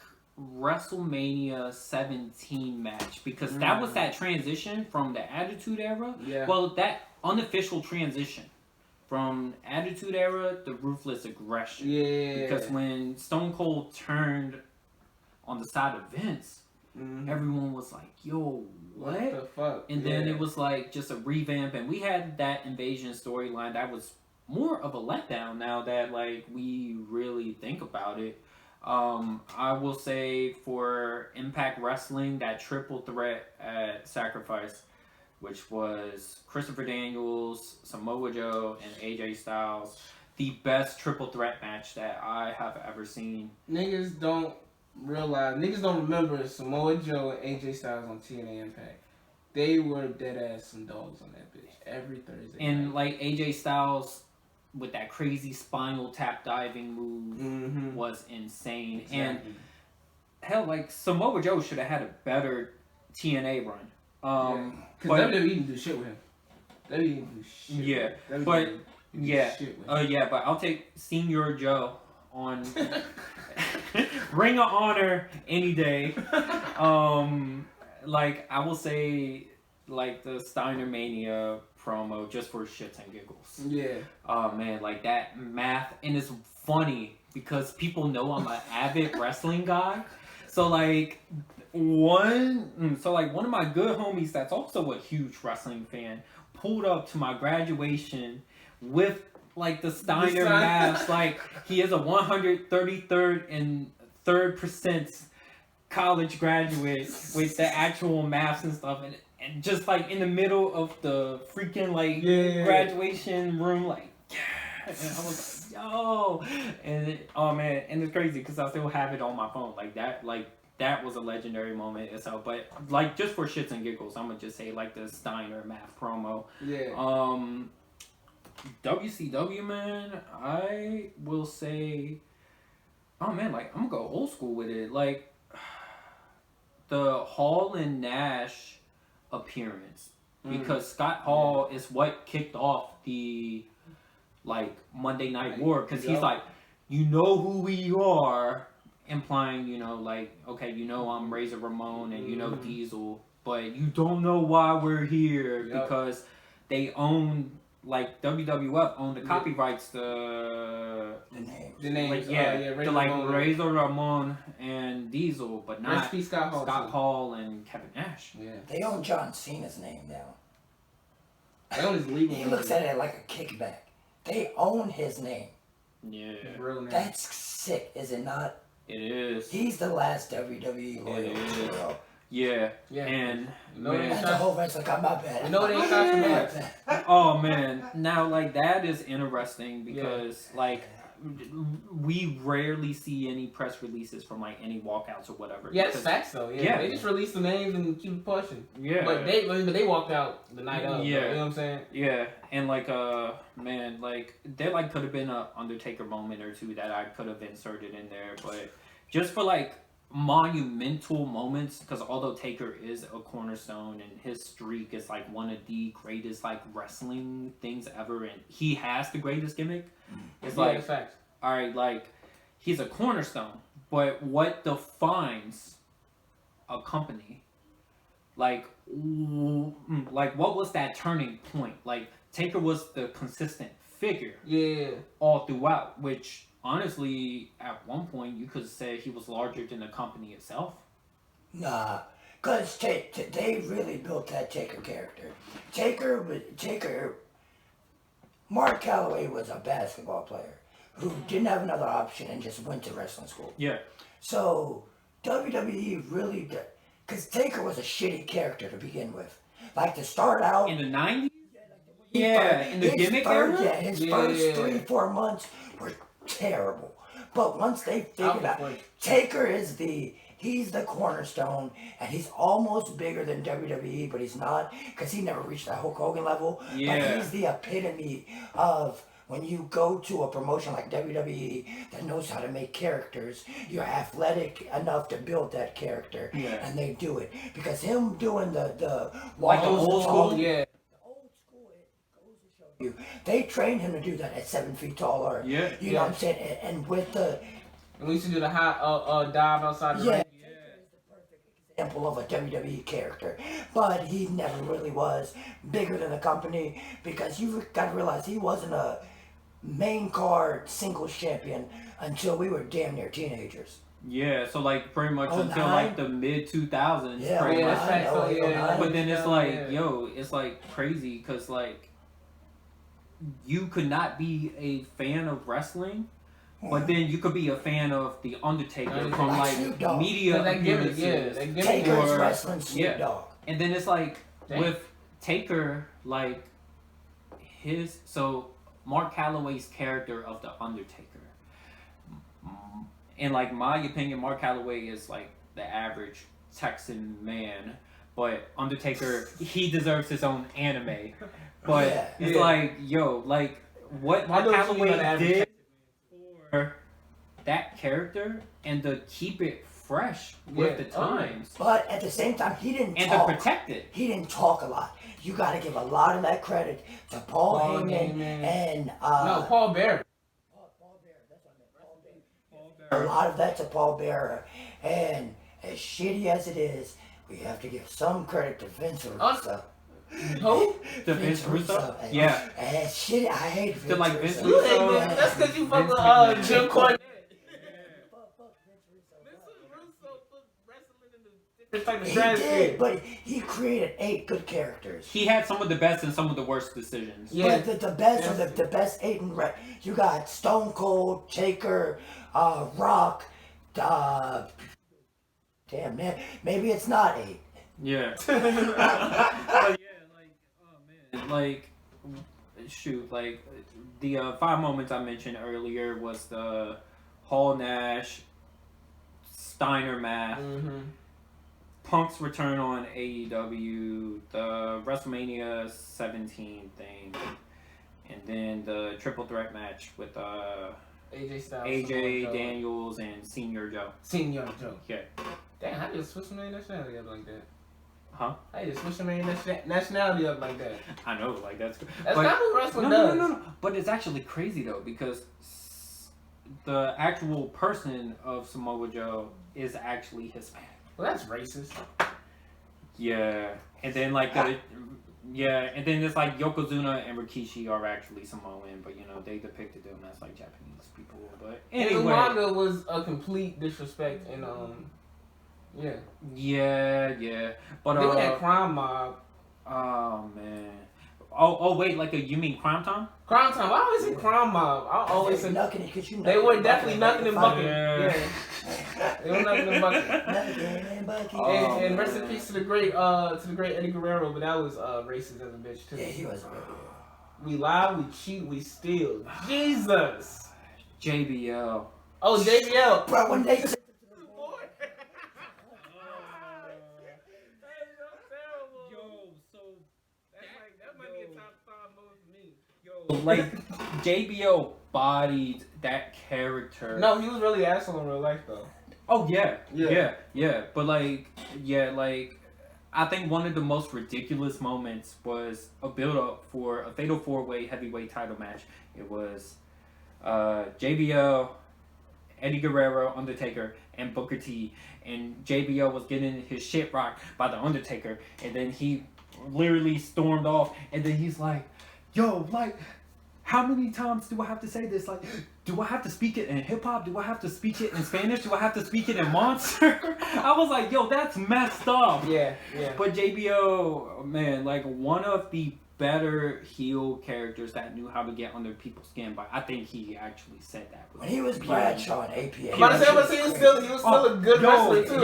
WrestleMania 17 match because that was that transition from the Attitude Era. Yeah. Well, that unofficial transition from Attitude Era to Ruthless Aggression. Yeah. Because when Stone Cold turned on the side of Vince, everyone was like, yo, what the fuck? And then it was like just a revamp, and we had that Invasion storyline that was more of a letdown now that like we really think about it. I will say for Impact Wrestling, that triple threat at Sacrifice, which was Christopher Daniels, Samoa Joe, and AJ Styles, the best triple threat match that I have ever seen. Niggas don't remember Samoa Joe and AJ Styles on TNA Impact. They were dead ass some dogs on that bitch every Thursday. And like AJ Styles with that crazy spinal tap diving move was insane. Exactly. And hell, like Samoa Joe should have had a better TNA run. Because WWE didn't do shit with him. WWE didn't do shit. Yeah, but I'll take Senior Joe on Ring of Honor any day. Like I will say, like the Steiner Mania promo just for shits and giggles. Yeah. Oh man, like that math, and it's funny because people know I'm an avid wrestling guy. So like one of my good homies that's also a huge wrestling fan pulled up to my graduation with like the Steiner maths. Like he is a 133rd and 3rd percent college graduate with the actual maths and stuff, and just like in the middle of the freaking like graduation room, like and I was like, yo, and and it's crazy because I still have it on my phone. That was a legendary moment itself. But like just for shits and giggles, I'm gonna just say like the Steiner math promo. Yeah. WCW, man, I will say, oh man, like I'm gonna go old school with it. Like the Hall and Nash appearance, because Scott Hall is what kicked off the like Monday Night War, because he's like, you know who we are, implying, you know, like, okay, you know I'm Razor Ramon and you know Diesel, but you don't know why we're here because they own, like WWF owned the copyrights to the names, like, Razor Ramon and Diesel, but not Scott Hall and Kevin Nash. Yeah, they own John Cena's name now. They own his legal. He looks at it like a kickback. They own his name. Yeah, his real name. That's sick, is it not? It is. He's the last WWE loyal hero. Yeah, and that's a whole bunch like I'm not bad. You know they ain't got from Oh man, now like that is interesting because like we rarely see any press releases from like any walkouts or whatever. Yeah, it's facts though. Yeah, they just release the names and keep pushing. Yeah, but they walked out the night of. Yeah, you know what I'm saying? Yeah, and like man, like there like could have been a Undertaker moment or two that I could have inserted in there, but just for like monumental moments, because although Taker is a cornerstone and his streak is like one of the greatest like wrestling things ever, and he has the greatest gimmick. It's like, facts. All right, like he's a cornerstone, but what defines a company? Like like what was that turning point? Like Taker was the consistent figure. Yeah. All throughout, which honestly, at one point you could say he was larger than the company itself. Nah, because they really built that Taker character. Taker, Mark Calloway was a basketball player who didn't have another option and just went to wrestling school. Yeah. So WWE really did, because Taker was a shitty character to begin with. Like to start out in the 90s. in the gimmick era. Yeah, his first 3-4 months were terrible. But once they figured out, Taker is he's the cornerstone, and he's almost bigger than WWE, but he's not, because he never reached that Hulk Hogan level. Yeah. But he's the epitome of when you go to a promotion like WWE that knows how to make characters, you're athletic enough to build that character, and they do it. Because him doing the like the old school, they trained him to do that at 7 feet tall, or you know what I'm saying, and with the. And we used to do the high dive outside the ring. Example of a WWE character, but he never really was bigger than the company, because you've got to realize he wasn't a main card singles champion until we were damn near teenagers. Yeah, so like pretty much until like the mid 2000s. Yeah, pretty much. But then it's like, yo, it's like crazy because like you could not be a fan of wrestling. But then you could be a fan of The Undertaker from like media appearances. Taker's wrestling Snoop Dogg. And then it's like with Taker, like so Mark Calloway's character of The Undertaker. In like my opinion, Mark Calloway is like the average Texan man. But Undertaker, he deserves his own anime. But it's like, yo, like what Mark Calloway did that character and to keep it fresh with the times. But at the same time, he didn't and talk. To protect it. He didn't talk a lot. You got to give a lot of that credit to Paul Heyman and Paul Bearer. Paul Bearer, that's what I meant. Paul Bearer. A lot of that to Paul Bearer, and as shitty as it is, we have to give some credit to Vince Russo. Who? To Vince Russo? Yeah. And shit, I hate Vince Russo. Like Vince Russo. That's because you fuck with Jim Cornette. He did, but he created 8 good characters. He had some of the best and some of the worst decisions. Yeah, but the best are the best 8 in red. You got Stone Cold, Taker, Rock. Damn man, maybe it's not 8. Yeah. But yeah, like oh man, like shoot, like the 5 moments I mentioned earlier was the Hall Nash Steiner math. Mm-hmm. Punk's return on AEW, the WrestleMania 17 thing, and then the triple threat match with AJ Styles, AJ Daniels, and Senior Joe. Senior Joe. Yeah. Damn, how did you switch my nationality up like that? Huh? How did you switch my nationality up like that? I know, like that's not what wrestling does. No. But it's actually crazy though, because the actual person of Samoa Joe is actually Hispanic. Well, that's racist. Yeah, and then like and then it's like Yokozuna and Rikishi are actually Samoan, but you know they depicted them as like Japanese people. But anyway, and Umaga was a complete disrespect, and yeah. But they had Crime Mob. Oh man. Oh wait, like you mean Crime Time? Crime Time. I always say Crime Mob. I always say knucking it because they were definitely knucking and bucking. Yeah. They were knucking and bucking. And rest in peace to the great Eddie Guerrero, but that was racist as a bitch too. Yeah, he was. We lie, we cheat, we steal. Jesus. JBL. Oh, JBL. Bro, when they like JBL bodied that character. No, he was really asshole in real life though. Oh yeah. But like I think one of the most ridiculous moments was a build up for a fatal 4-way heavyweight title match. It was JBL, Eddie Guerrero, Undertaker, and Booker T. And JBL was getting his shit rocked by the Undertaker, and then he literally stormed off, and then he's like, yo, like, how many times do I have to say this? Like, do I have to speak it in hip hop? Do I have to speak it in Spanish? Do I have to speak it in Monster? I was like, yo, that's messed up. Yeah. But JBO, man, like one of the better heel characters that knew how to get under people's skin. But I think he actually said that. When he was Bradshaw in APA. I'm about to say, but he was still a good wrestler too.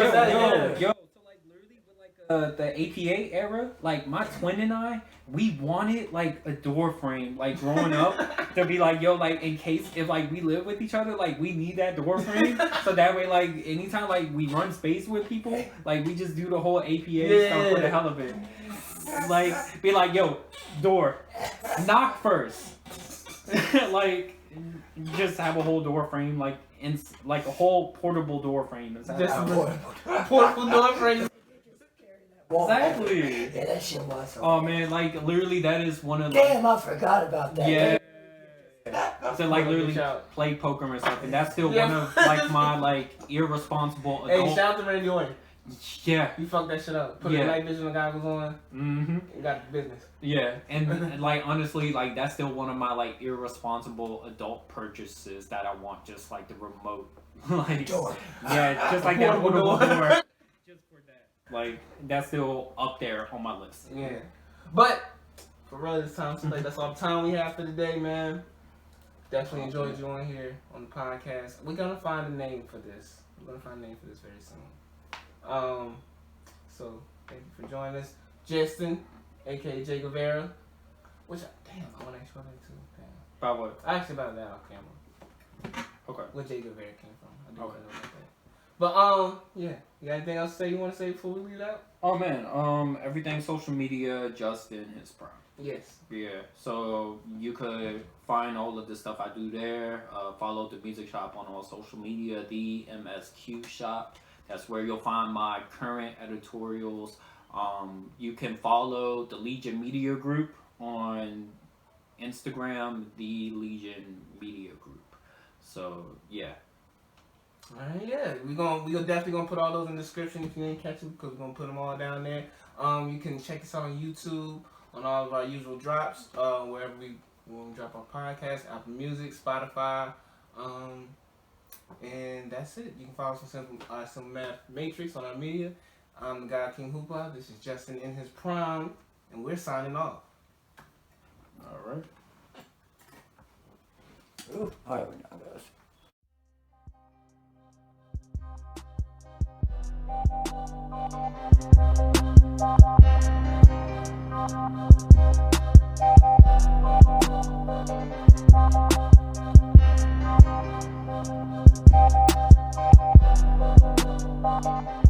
Yo. So like literally with like the APA era, like my twin and I, we wanted like a door frame, like growing up, to be like, yo, like in case if like we live with each other, like we need that door frame, so that way like anytime like we run space with people, like we just do the whole APA stuff for the hell of it. Like be like, yo, door, knock first, like just have a whole door frame, like in like a whole portable door frame. Just portable door frame. Exactly. Yeah, that shit was. Oh man, like literally, that is one of. Damn, I forgot about that. Yeah. So like literally play poker or something. That's still one of like my like irresponsible adult. Hey, shout out to Randy Orton. Yeah. You fucked that shit up. Put the night vision goggles on. Mm-hmm. You got the business. Yeah, and like honestly, like that's still one of my like irresponsible adult purchases that I want. Just like the remote, like Door. Yeah, just like that portable door. Just for that. Like that's still up there on my list. Yeah, but for real, this time like that's all the time we have for today, man. Definitely enjoyed you on here on the podcast. We're gonna find a name for this. We're gonna find a name for this very soon. So thank you for joining us, Justin, aka Jay Guevara. Which I want to ask you about that too. Damn. About what? I asked you about that off camera. Okay. Where Jay Guevara came from. I do Okay. want to know about that. But yeah. You got anything else to say you want to say before we leave out? Oh man, everything social media, Justin his prime. Yes. Yeah, so you could find all of the stuff I do there. Follow the music shop on all social media, the MSQ Shop. That's where you'll find my current editorials. You can follow the Legion Media Group on Instagram, the Legion Media Group. So yeah. Alright, yeah, we're definitely gonna put all those in the description if you didn't catch them, because we're gonna put them all down there. You can check us out on YouTube, on all of our usual drops, wherever when we drop our podcast, Apple Music, Spotify, and that's it. You can follow some Math Matrix on our media. I'm the guy King Hoopa. This is Justin in his prime, and we're signing off. All right. Ooh, all right, now guys. Thank you.